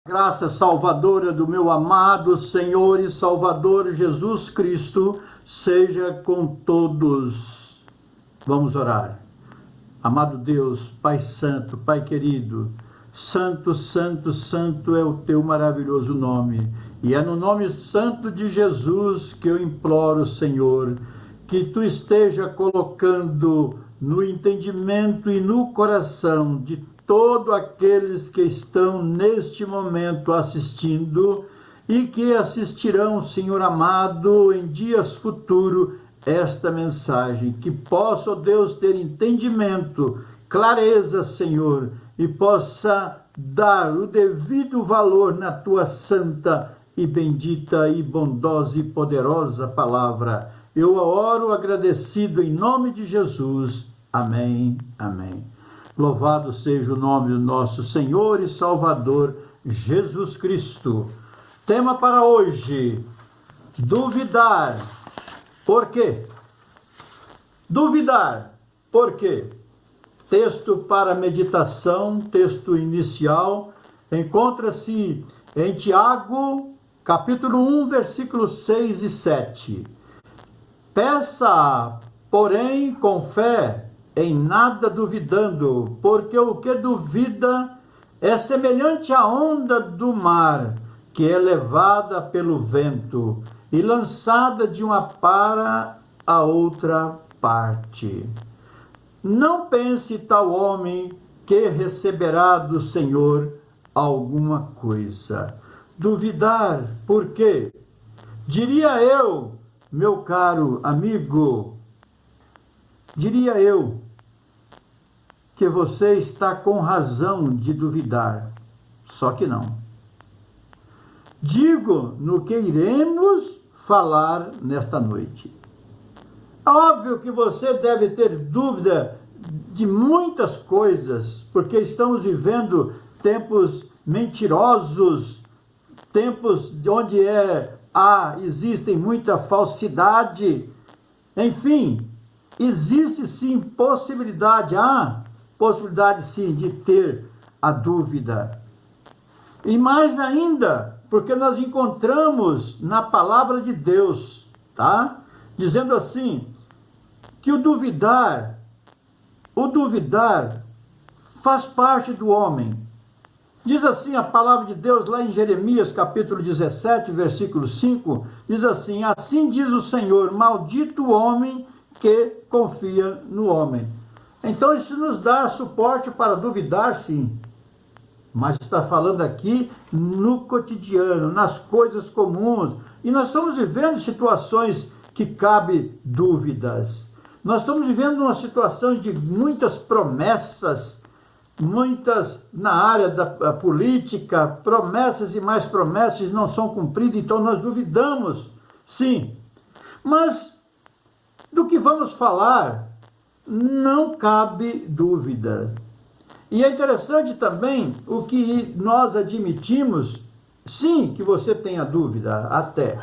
Graça salvadora do meu amado Senhor e Salvador Jesus Cristo seja com todos. Vamos orar. Amado Deus, Pai Santo, Pai querido, Santo, Santo, Santo é o teu maravilhoso nome. E é no nome santo de Jesus que eu imploro, Senhor, que tu esteja colocando no entendimento e no coração de todos aqueles que estão neste momento assistindo e que assistirão, Senhor amado, em dias futuros, esta mensagem. Que possa, ó Deus, ter entendimento, clareza, Senhor, e possa dar o devido valor na tua santa e bendita e bondosa e poderosa palavra. Eu oro agradecido em nome de Jesus. Amém, amém. Louvado seja o nome do nosso Senhor e Salvador Jesus Cristo. Tema para hoje: duvidar. Por quê? Duvidar. Por quê? Texto para meditação, texto inicial, encontra-se em Tiago, capítulo 1, versículos 6 e 7. Peça, porém, com fé, em nada duvidando, porque o que duvida é semelhante à onda do mar, que é levada pelo vento e lançada de uma para a outra parte. Não pense tal homem que receberá do Senhor alguma coisa. Duvidar, por quê? Diria eu, meu caro amigo, diria eu, que você está com razão de duvidar, só que não. Digo no que iremos falar nesta noite. Óbvio que você deve ter dúvida de muitas coisas, porque estamos vivendo tempos mentirosos, tempos onde existem muita falsidade. Enfim, existe sim possibilidade sim de ter a dúvida. E mais ainda, porque nós encontramos na palavra de Deus, tá? Dizendo assim, que o duvidar faz parte do homem. Diz assim a palavra de Deus lá em Jeremias, capítulo 17, versículo 5, diz assim: assim diz o Senhor, maldito o homem que confia no homem. Então isso nos dá suporte para duvidar, sim. Mas está falando aqui no cotidiano, nas coisas comuns. E nós estamos vivendo situações que cabem dúvidas. Nós estamos vivendo uma situação de muitas promessas, muitas na área da política, promessas e mais promessas não são cumpridas, então nós duvidamos, sim. Mas do que vamos falar, não cabe dúvida. E é interessante também o que nós admitimos, sim, que você tenha dúvida, até.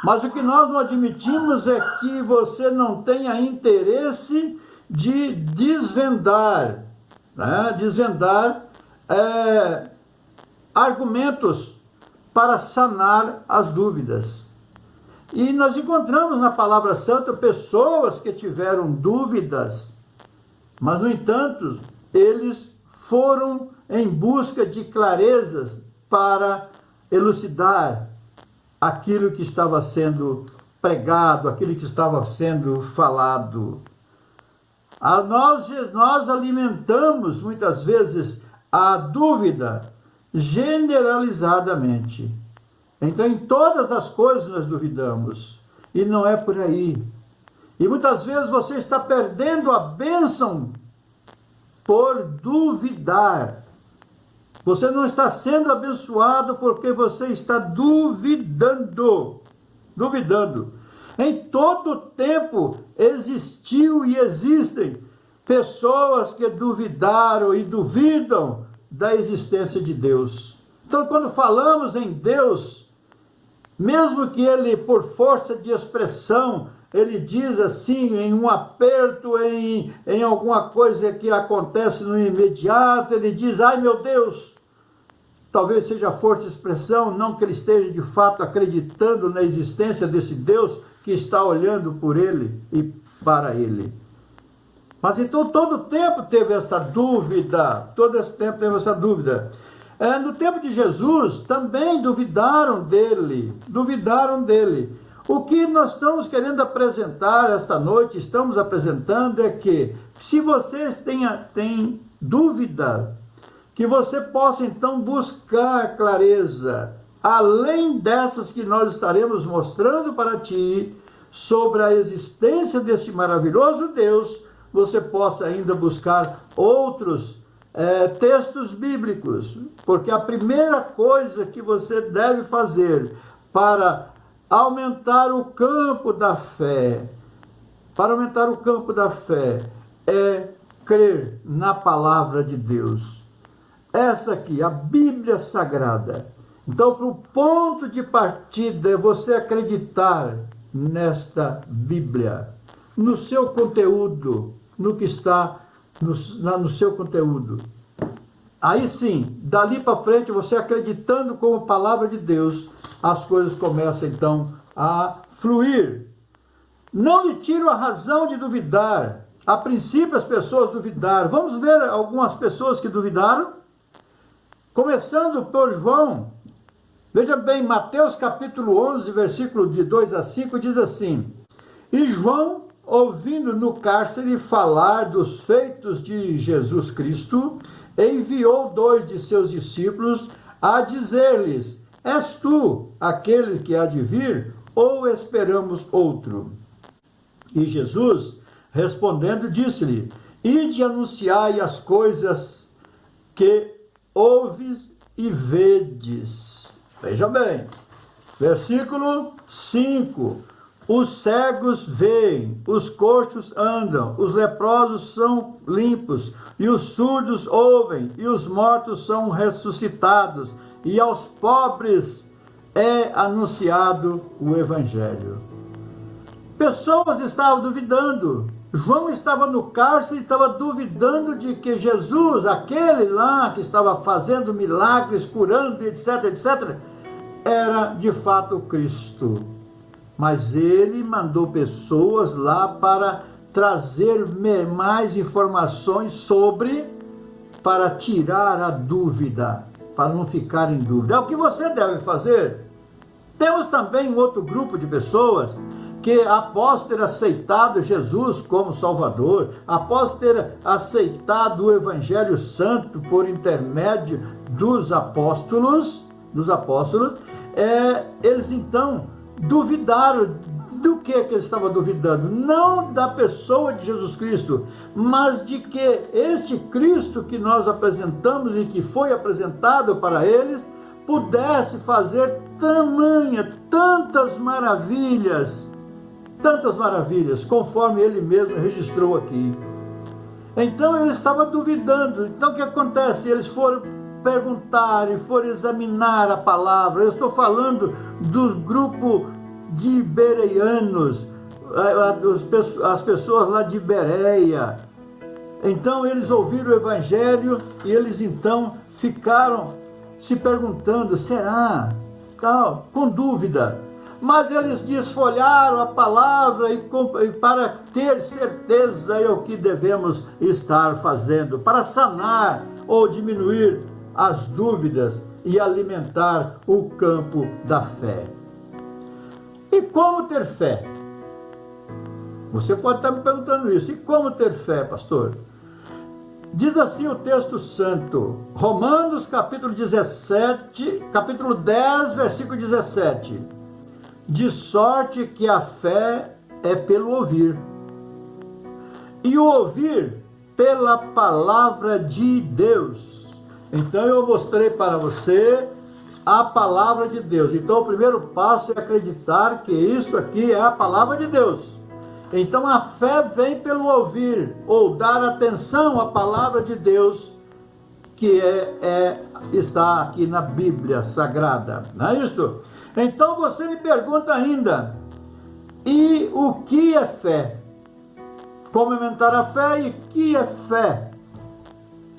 Mas o que nós não admitimos é que você não tenha interesse de desvendar, né? Argumentos para sanar as dúvidas. E nós encontramos na Palavra Santa pessoas que tiveram dúvidas, mas, no entanto, eles foram em busca de clarezas para elucidar aquilo que estava sendo pregado, aquilo que estava sendo falado. Nós alimentamos, muitas vezes, a dúvida generalizadamente. Então, em todas as coisas nós duvidamos. E não é por aí. E muitas vezes você está perdendo a bênção por duvidar. Você não está sendo abençoado porque você está duvidando. Duvidando. Em todo tempo existiu e existem pessoas que duvidaram e duvidam da existência de Deus. Então, quando falamos em Deus, mesmo que ele, por força de expressão, ele diz assim, em um aperto, em alguma coisa que acontece no imediato, ele diz: ai meu Deus, talvez seja forte expressão, não que ele esteja de fato acreditando na existência desse Deus que está olhando por ele e para ele. Mas então todo o tempo teve essa dúvida, todo esse tempo teve essa dúvida. No tempo de Jesus também duvidaram dele. O que nós estamos querendo apresentar esta noite, estamos apresentando é que se vocês têm dúvida, que você possa então buscar clareza, além dessas que nós estaremos mostrando para ti, sobre a existência deste maravilhoso Deus, você possa ainda buscar outros textos bíblicos, porque a primeira coisa que você deve fazer para aumentar o campo da fé, é crer na palavra de Deus. Essa aqui, a Bíblia Sagrada. Então, para o ponto de partida é você acreditar nesta Bíblia, no seu conteúdo, no que está no seu conteúdo. Aí sim, dali para frente, você acreditando como palavra de Deus, as coisas começam então a fluir. Não lhe tiro a razão de duvidar. A princípio as pessoas duvidaram. Vamos ver algumas pessoas que duvidaram? Começando por João. Veja bem, Mateus capítulo 11, versículo de 2 a 5, diz assim: E João, ouvindo no cárcere falar dos feitos de Jesus Cristo, enviou 2 de seus discípulos a dizer-lhes: És tu aquele que há de vir, ou esperamos outro? E Jesus, respondendo, disse-lhe: Ide anunciai as coisas que ouves e vedes. Veja bem, versículo 5. Os cegos veem, os coxos andam, os leprosos são limpos, e os surdos ouvem, e os mortos são ressuscitados, e aos pobres é anunciado o Evangelho. Pessoas estavam duvidando. João estava no cárcere e estava duvidando de que Jesus, aquele lá que estava fazendo milagres, curando, etc., etc., era de fato o Cristo. Mas ele mandou pessoas lá para trazer mais informações para tirar a dúvida, para não ficar em dúvida. É o que você deve fazer. Temos também um outro grupo de pessoas que, após ter aceitado Jesus como Salvador, após ter aceitado o Evangelho Santo por intermédio dos apóstolos, eles então duvidaram. Do que eles estavam duvidando? Não da pessoa de Jesus Cristo, mas de que este Cristo que nós apresentamos e que foi apresentado para eles, pudesse fazer tantas maravilhas, conforme ele mesmo registrou aqui. Então ele estava duvidando. Então o que acontece? Eles foram perguntar e foram examinar a palavra. Eu estou falando do grupo de bereanos, as pessoas lá de Bereia. Então eles ouviram o Evangelho e eles então ficaram se perguntando: será? Tal, com dúvida. Mas eles desfolharam a palavra e para ter certeza é o que devemos estar fazendo, para sanar ou diminuir as dúvidas e alimentar o campo da fé. E como ter fé? Você pode estar me perguntando isso. E como ter fé, pastor? Diz assim o texto santo, Romanos capítulo 10, versículo 17. De sorte que a fé é pelo ouvir, e o ouvir pela palavra de Deus. Então eu mostrei para você a palavra de Deus. Então o primeiro passo é acreditar que isso aqui é a palavra de Deus. Então a fé vem pelo ouvir, ou dar atenção à palavra de Deus, que está aqui na Bíblia Sagrada. Não é isso? Então você me pergunta ainda: e o que é fé? Como aumentar a fé e o que é fé?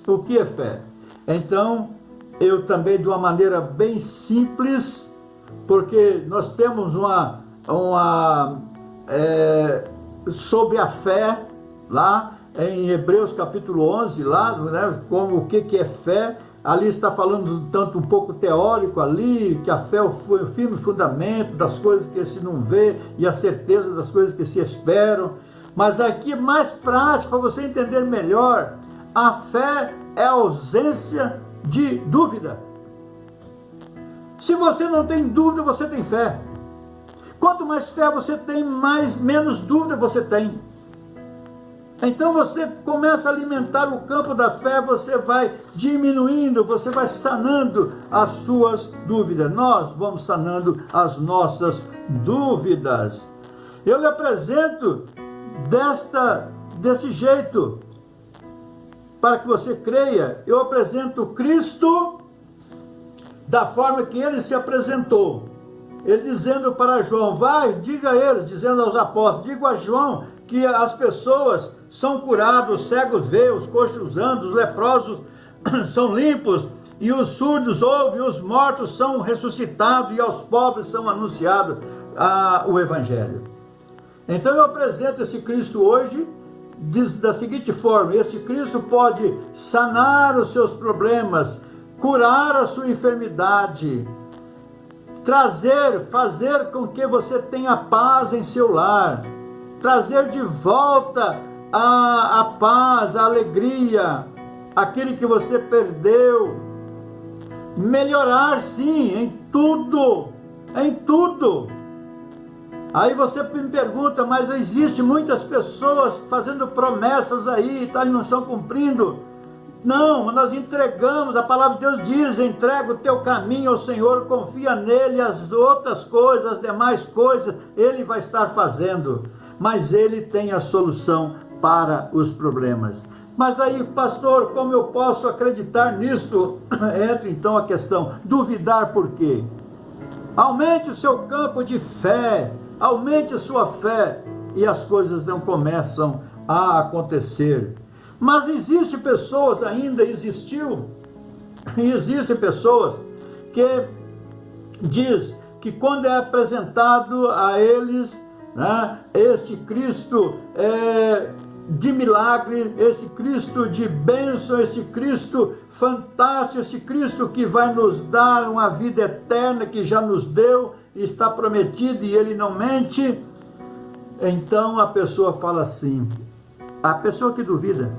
O que é fé? Então, eu também, de uma maneira bem simples, porque nós temos sobre a fé, lá em Hebreus capítulo 11, lá, né, como o que é fé. Ali está falando tanto um pouco teórico ali, que a fé é o firme fundamento das coisas que se não vê e a certeza das coisas que se esperam. Mas aqui mais prático, para você entender melhor, a fé é a ausência de dúvida. Se você não tem dúvida, você tem fé. Quanto mais fé você tem, menos dúvida você tem. Então você começa a alimentar o campo da fé, você vai diminuindo, você vai sanando as suas dúvidas. Nós vamos sanando as nossas dúvidas. Eu lhe apresento desse jeito, para que você creia. Eu apresento Cristo da forma que ele se apresentou. Ele dizendo para João, vai, diga a eles, dizendo aos apóstolos, diga a João que as pessoas são curadas, os cegos veem, os coxos andam, os leprosos são limpos, e os surdos ouvem, os mortos são ressuscitados, e aos pobres são anunciados o Evangelho. Então eu apresento esse Cristo hoje da seguinte forma: esse Cristo pode sanar os seus problemas, curar a sua enfermidade, fazer com que você tenha paz em seu lar, trazer de volta a paz, a alegria, aquele que você perdeu, melhorar sim, em tudo. Aí você me pergunta, mas existe muitas pessoas fazendo promessas aí, e não estão cumprindo. Não, nós entregamos, a palavra de Deus diz, entrega o teu caminho ao Senhor, confia nele, as outras coisas, as demais coisas, ele vai estar fazendo. Mas ele tem a solução para os problemas. Mas aí, pastor, como eu posso acreditar nisto? Entra então a questão, duvidar por quê? Aumente o seu campo de fé, aumente a sua fé, e as coisas não começam a acontecer. Mas existem pessoas, existem pessoas que diz que quando é apresentado a eles, né, este Cristo de milagre, esse Cristo de bênção, esse Cristo fantástico, esse Cristo que vai nos dar uma vida eterna, que já nos deu, está prometido e ele não mente. Então a pessoa fala assim, a pessoa que duvida,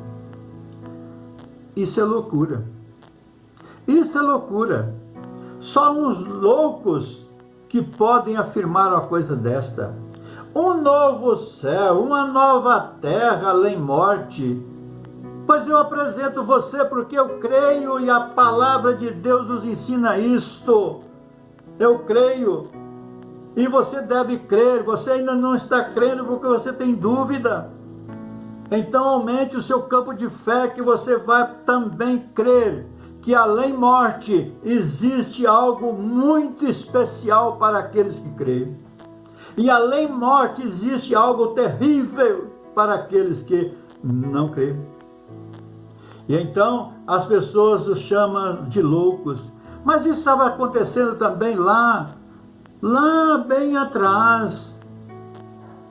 isso é loucura. Isso é loucura. Só uns loucos que podem afirmar uma coisa desta. Um novo céu, uma nova terra além morte. Pois eu apresento você porque eu creio e a palavra de Deus nos ensina isto. Eu creio. E você deve crer. Você ainda não está crendo porque você tem dúvida. Então aumente o seu campo de fé, que você vai também crer que além morte existe algo muito especial para aqueles que creem. E além morte existe algo terrível para aqueles que não creem. E então as pessoas os chamam de loucos. Mas isso estava acontecendo também lá bem atrás.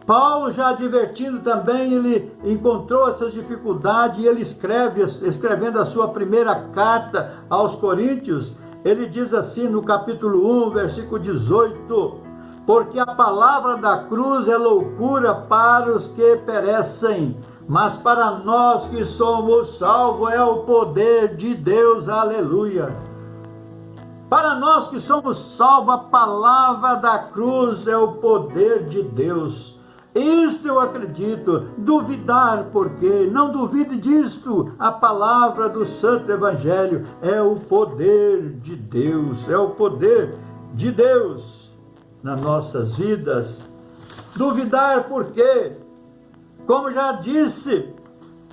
Paulo, já advertindo também, ele encontrou essas dificuldades e ele escrevendo a sua primeira carta aos Coríntios, ele diz assim no capítulo 1, versículo 18, porque a palavra da cruz é loucura para os que perecem, mas para nós que somos salvos é o poder de Deus, aleluia. Para nós que somos salvos, a palavra da cruz é o poder de Deus. Isto eu acredito. Duvidar por quê? Não duvide disto. A palavra do Santo Evangelho é o poder de Deus. É o poder de Deus nas nossas vidas. Duvidar por quê? Como já disse,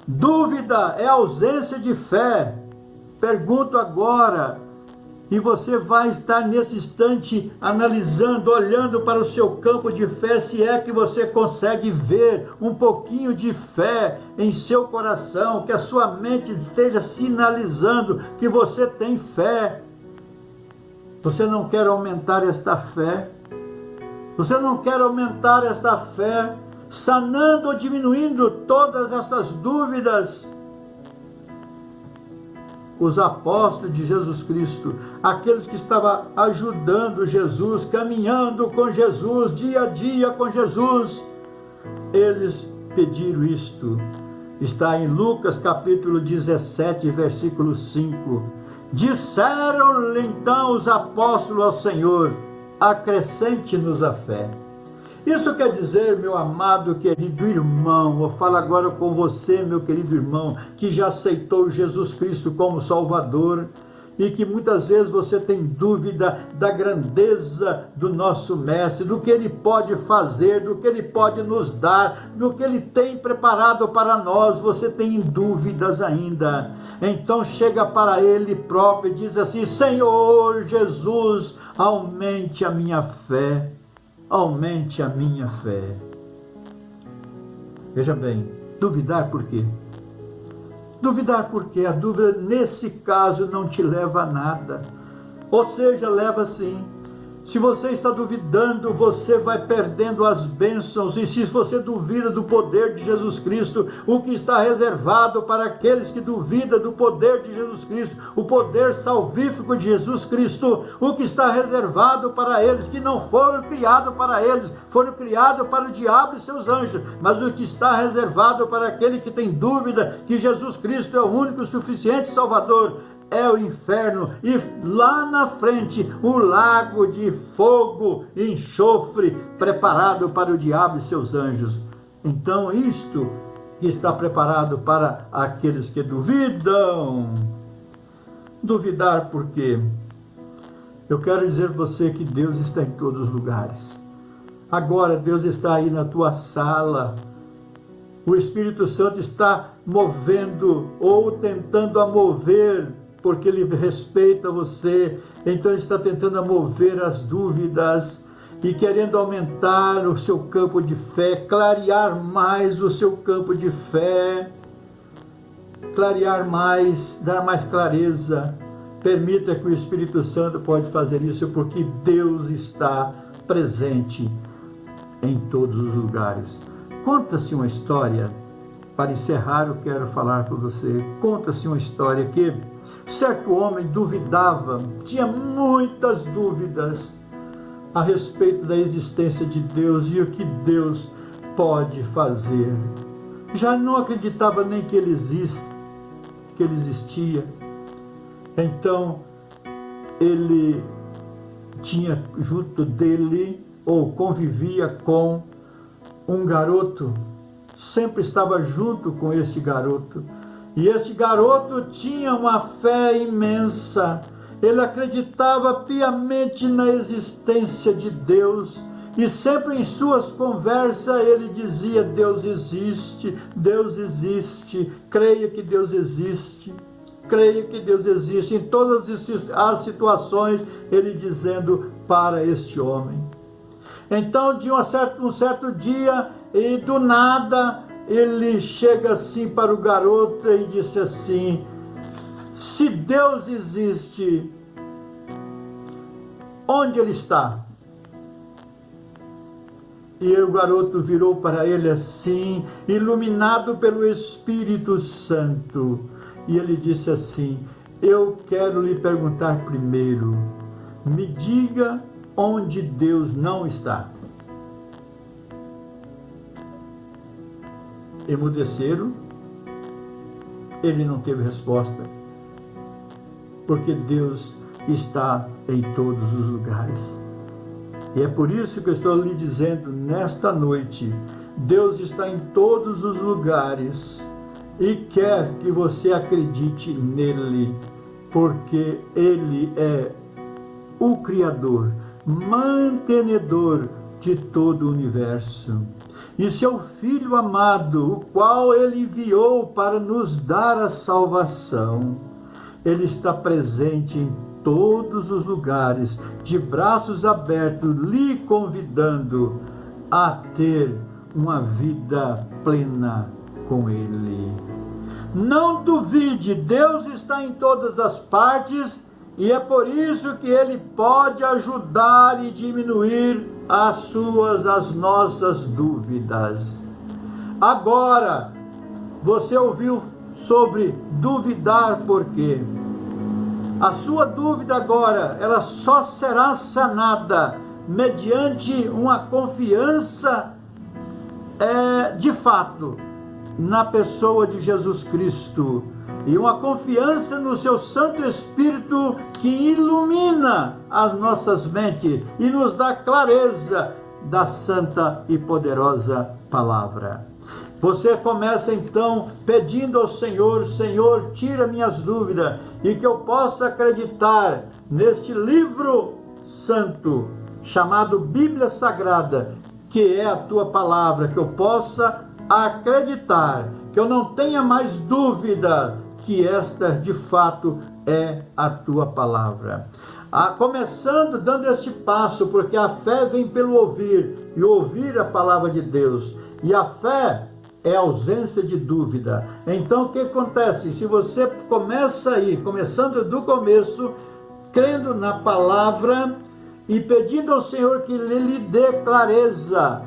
dúvida é ausência de fé. Pergunto agora, e você vai estar nesse instante analisando, olhando para o seu campo de fé, se é que você consegue ver um pouquinho de fé em seu coração, que a sua mente esteja sinalizando que você tem fé. Você não quer aumentar esta fé? Você não quer aumentar esta fé, sanando ou diminuindo todas essas dúvidas? Os apóstolos de Jesus Cristo, aqueles que estavam ajudando Jesus, caminhando com Jesus, dia a dia com Jesus, eles pediram isto. Está em Lucas capítulo 17, versículo 5. Disseram-lhe então os apóstolos ao Senhor: acrescente-nos a fé. Isso quer dizer, meu amado, querido irmão, eu falo agora com você, meu querido irmão, que já aceitou Jesus Cristo como Salvador e que muitas vezes você tem dúvida da grandeza do nosso Mestre, do que Ele pode fazer, do que Ele pode nos dar, do que Ele tem preparado para nós. Você tem dúvidas ainda. Então chega para Ele próprio e diz assim: Senhor Jesus, aumente a minha fé. Aumente a minha fé. Veja bem, duvidar por quê? Duvidar porque a dúvida nesse caso não te leva a nada. Ou seja, leva sim. Se você está duvidando, você vai perdendo as bênçãos. E se você duvida do poder de Jesus Cristo, o que está reservado para aqueles que duvidam do poder de Jesus Cristo, o poder salvífico de Jesus Cristo, o que está reservado para eles, que não foram criados para eles, foram criados para o diabo e seus anjos, mas o que está reservado para aquele que tem dúvida que Jesus Cristo é o único e suficiente Salvador, é o inferno, e lá na frente o lago de fogo e enxofre preparado para o diabo e seus anjos. Então isto que está preparado para aqueles que duvidam. Duvidar por quê? Eu quero dizer a você que Deus está em todos os lugares. Agora Deus está aí na tua sala. O Espírito Santo está movendo ou tentando a mover, porque Ele respeita você, então Ele está tentando mover as dúvidas e querendo aumentar o seu campo de fé, clarear mais o seu campo de fé, clarear mais, dar mais clareza. Permita que o Espírito Santo pode fazer isso, porque Deus está presente em todos os lugares. Conta-se uma história, para encerrar eu quero falar com você, conta-se uma história que certo homem duvidava, tinha muitas dúvidas a respeito da existência de Deus e o que Deus pode fazer. Já não acreditava nem que Ele existe, que Ele existia. Então, ele tinha junto dele, ou convivia com um garoto, sempre estava junto com este garoto. E este garoto tinha uma fé imensa, ele acreditava piamente na existência de Deus, e sempre em suas conversas ele dizia: Deus existe, creia que Deus existe, creia que Deus existe. Em todas as situações ele dizendo para este homem. Então de um certo dia, e do nada, ele chega assim para o garoto e disse assim: se Deus existe, onde Ele está? E o garoto virou para ele assim, iluminado pelo Espírito Santo, e ele disse assim: eu quero lhe perguntar primeiro, me diga onde Deus não está. Emudeceram, ele não teve resposta, porque Deus está em todos os lugares. E é por isso que eu estou lhe dizendo nesta noite: Deus está em todos os lugares e quer que você acredite nele, porque Ele é o Criador, mantenedor de todo o universo. E seu Filho amado, o qual Ele enviou para nos dar a salvação, Ele está presente em todos os lugares, de braços abertos, lhe convidando a ter uma vida plena com Ele. Não duvide, Deus está em todas as partes E é por isso que ele pode ajudar e diminuir as nossas dúvidas. Agora, você ouviu sobre duvidar por quê? A sua dúvida agora, ela só será sanada mediante uma confiança de fato na pessoa de Jesus Cristo e uma confiança no seu Santo Espírito que ilumina as nossas mentes e nos dá clareza da santa e poderosa palavra. Você começa então pedindo ao Senhor: Senhor, tira minhas dúvidas e que eu possa acreditar neste livro santo chamado Bíblia Sagrada, que é a tua palavra, que eu possa acreditar, que eu não tenha mais dúvida que esta de fato é a tua palavra. Começando dando este passo, porque a fé vem pelo ouvir, e ouvir a palavra de Deus, e a fé é ausência de dúvida. Então o que acontece? Se você começa aí, começando do começo, crendo na palavra e pedindo ao Senhor que Ele lhe dê clareza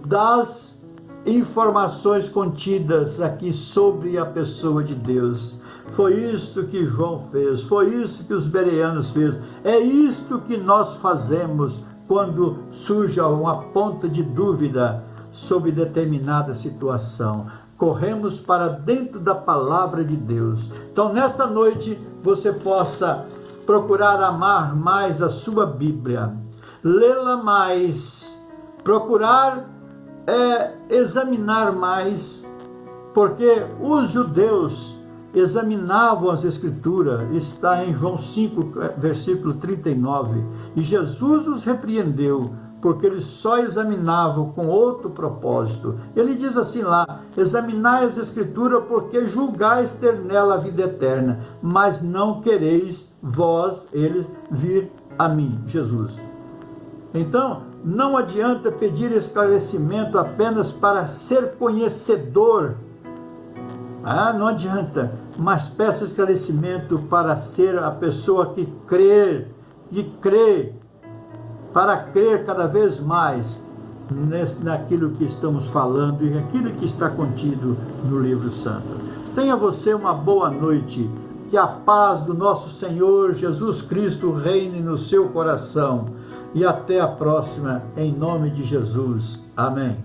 das informações contidas aqui sobre a pessoa de Deus. Foi isto que João fez, foi isso que os bereanos fez, é isto que nós fazemos quando surge uma ponta de dúvida sobre determinada situação. Corremos para dentro da palavra de Deus. Então, nesta noite, você possa procurar amar mais a sua Bíblia, lê-la mais, procurar examinar mais, porque os judeus examinavam as Escrituras, está em João 5, versículo 39, e Jesus os repreendeu, porque eles só examinavam com outro propósito. Ele diz assim lá: examinai as Escrituras, porque julgais ter nela a vida eterna, mas não quereis vós, eles, vir a mim, Jesus. Então, não adianta pedir esclarecimento apenas para ser conhecedor. Não adianta, mas peça esclarecimento para ser a pessoa que crê, para crer cada vez mais naquilo que estamos falando e naquilo que está contido no livro santo. Tenha você uma boa noite, que a paz do nosso Senhor Jesus Cristo reine no seu coração, e até a próxima, em nome de Jesus. Amém.